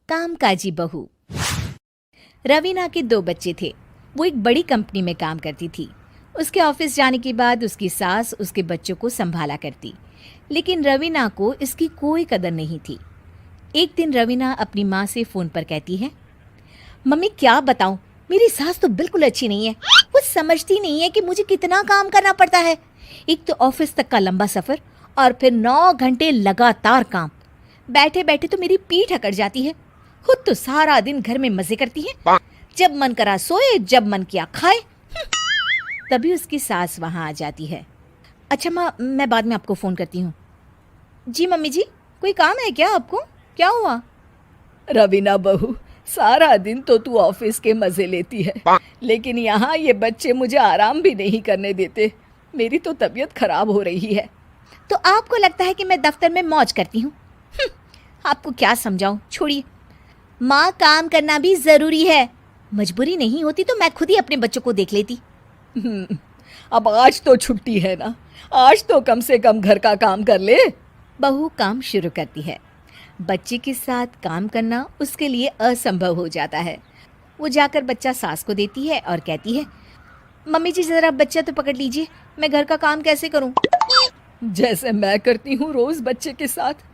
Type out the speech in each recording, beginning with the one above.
कामकाजी बहू। रवीना के 2 बच्चे थे। वो एक बड़ी कंपनी में काम करती थी। उसके ऑफिस जाने के बाद उसकी सास उसके बच्चों को संभाला करती, लेकिन रवीना को इसकी कोई कदर नहीं थी। एक दिन रवीना अपनी माँ से फ़ोन पर कहती है, मम्मी क्या बताऊं, मेरी सास तो बिल्कुल अच्छी नहीं है। वो समझती नहीं है कि मुझे कितना काम करना पड़ता है। एक तो ऑफिस तक का लंबा सफ़र और फिर 9 घंटे लगातार काम। बैठे बैठे तो मेरी पीठ अकड़ जाती है। खुद तो सारा दिन घर में मजे करती है, जब मन करा सोए, जब मन किया खाए। तभी उसकी सास वहाँ आ जाती है। अच्छा माँ, मैं बाद में आपको फ़ोन करती हूँ। जी मम्मी जी, कोई काम है क्या आपको? क्या हुआ? रवीना बहू, सारा दिन तो तू ऑफिस के मजे लेती है, लेकिन यहाँ ये बच्चे मुझे आराम भी नहीं करने देते। मेरी तो तबीयत खराब हो रही है। तो आपको लगता है कि मैं दफ्तर में मौज करती हूँ? आपको क्या समझाऊं, छोड़िए। माँ, काम करना भी ज़रूरी है। मजबूरी नहीं होती तो मैं खुद ही अपने बच्चों को देख लेती। अब आज तो छुट्टी है ना, आज तो कम से कम घर का काम कर ले। बहू काम शुरू करती है। बच्चे के साथ काम करना उसके लिए असंभव हो जाता है। वो जाकर बच्चा सास को देती है और कहती है, मम्मी जी ज़रा बच्चा तो पकड़ लीजिए, मैं घर का काम कैसे करूं? जैसे मैं करती हूँ रोज बच्चे के साथ।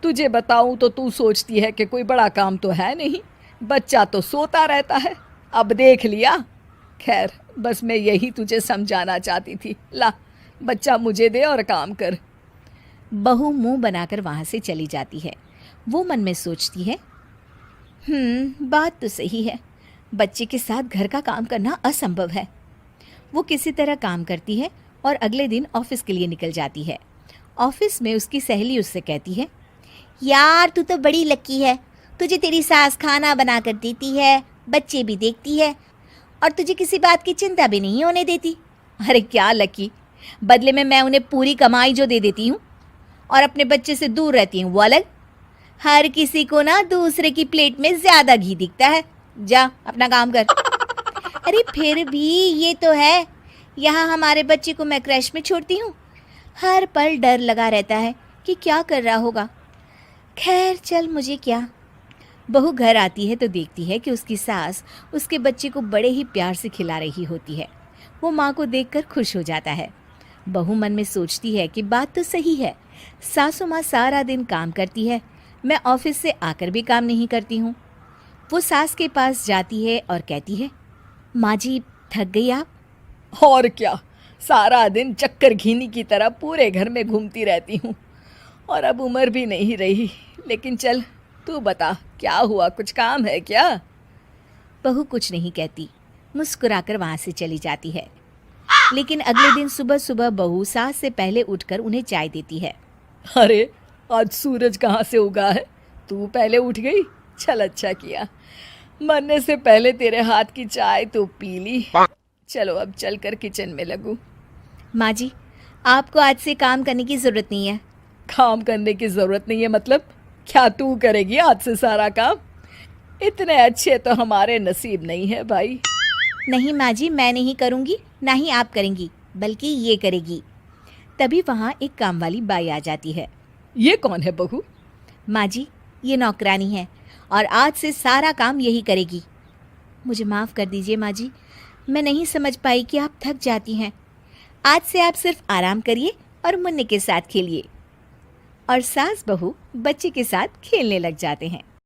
तुझे बताऊं तो तू सोचती है कि कोई बड़ा काम तो है नहीं, बच्चा तो सोता रहता है। अब देख लिया। खैर, बस मैं यही तुझे समझाना चाहती थी। ला, बच्चा मुझे दे और काम कर। बहू मुंह बनाकर वहाँ से चली जाती है। वो मन में सोचती है, बात तो सही है, बच्चे के साथ घर का काम करना असंभव है। वो किसी तरह काम करती है और अगले दिन ऑफिस के लिए निकल जाती है। ऑफिस में उसकी सहेली उससे कहती है, यार तू तो बड़ी लकी है, तुझे तेरी सास खाना बना कर देती है, बच्चे भी देखती है और तुझे किसी बात की चिंता भी नहीं होने देती। अरे क्या लकी, बदले में मैं उन्हें पूरी कमाई जो दे देती हूँ और अपने बच्चे से दूर रहती हूँ वो अलग। हर किसी को ना दूसरे की प्लेट में ज़्यादा घी दिखता है। जा अपना काम कर। अरे फिर भी ये तो है, यहाँ हमारे बच्चे को मैं क्रैश में छोड़ती हूँ, हर पल डर लगा रहता है कि क्या कर रहा होगा। खैर चल, मुझे क्या। बहू घर आती है तो देखती है कि उसकी सास उसके बच्चे को बड़े ही प्यार से खिला रही होती है। वो माँ को देखकर खुश हो जाता है। बहू मन में सोचती है कि बात तो सही है, सासू माँ सारा दिन काम करती है, मैं ऑफिस से आकर भी काम नहीं करती हूँ। वो सास के पास जाती है और कहती है, माँ जी थक गई आप? और क्या, सारा दिन चक्कर घीनी की तरह पूरे घर में घूमती रहती हूँ और अब उम्र भी नहीं रही। लेकिन चल, तू बता क्या हुआ, कुछ काम है क्या? बहू कुछ नहीं कहती, मुस्कुराकर वहाँ से चली जाती है। लेकिन अगले दिन सुबह सुबह बहू सास से पहले उठकर उन्हें चाय देती है। अरे, आज सूरज कहाँ से उगा है? तू पहले उठ गई? चल, अच्छा किया, मरने से पहले तेरे हाथ की चाय तो पी ली। चलो अब चलकर किचन में लगूं। माँ जी, आपको आज से काम करने की ज़रूरत नहीं है। काम करने की ज़रूरत नहीं है मतलब? क्या तू करेगी आज से सारा काम? इतने अच्छे तो हमारे नसीब नहीं है भाई। नहीं माँ जी, मैं नहीं करूँगी, ना ही आप करेंगी, बल्कि ये करेगी। तभी वहाँ एक काम वाली बाई आ जाती है। ये कौन है बहू? माँ जी, ये नौकरानी है और आज से सारा काम यही करेगी। मुझे माफ़ कर दीजिए माँ जी, मैं नहीं समझ पाई कि आप थक जाती हैं। आज से आप सिर्फ आराम करिए और मुन्ने के साथ खेलिए। और सास बहू बच्चे के साथ खेलने लग जाते हैं।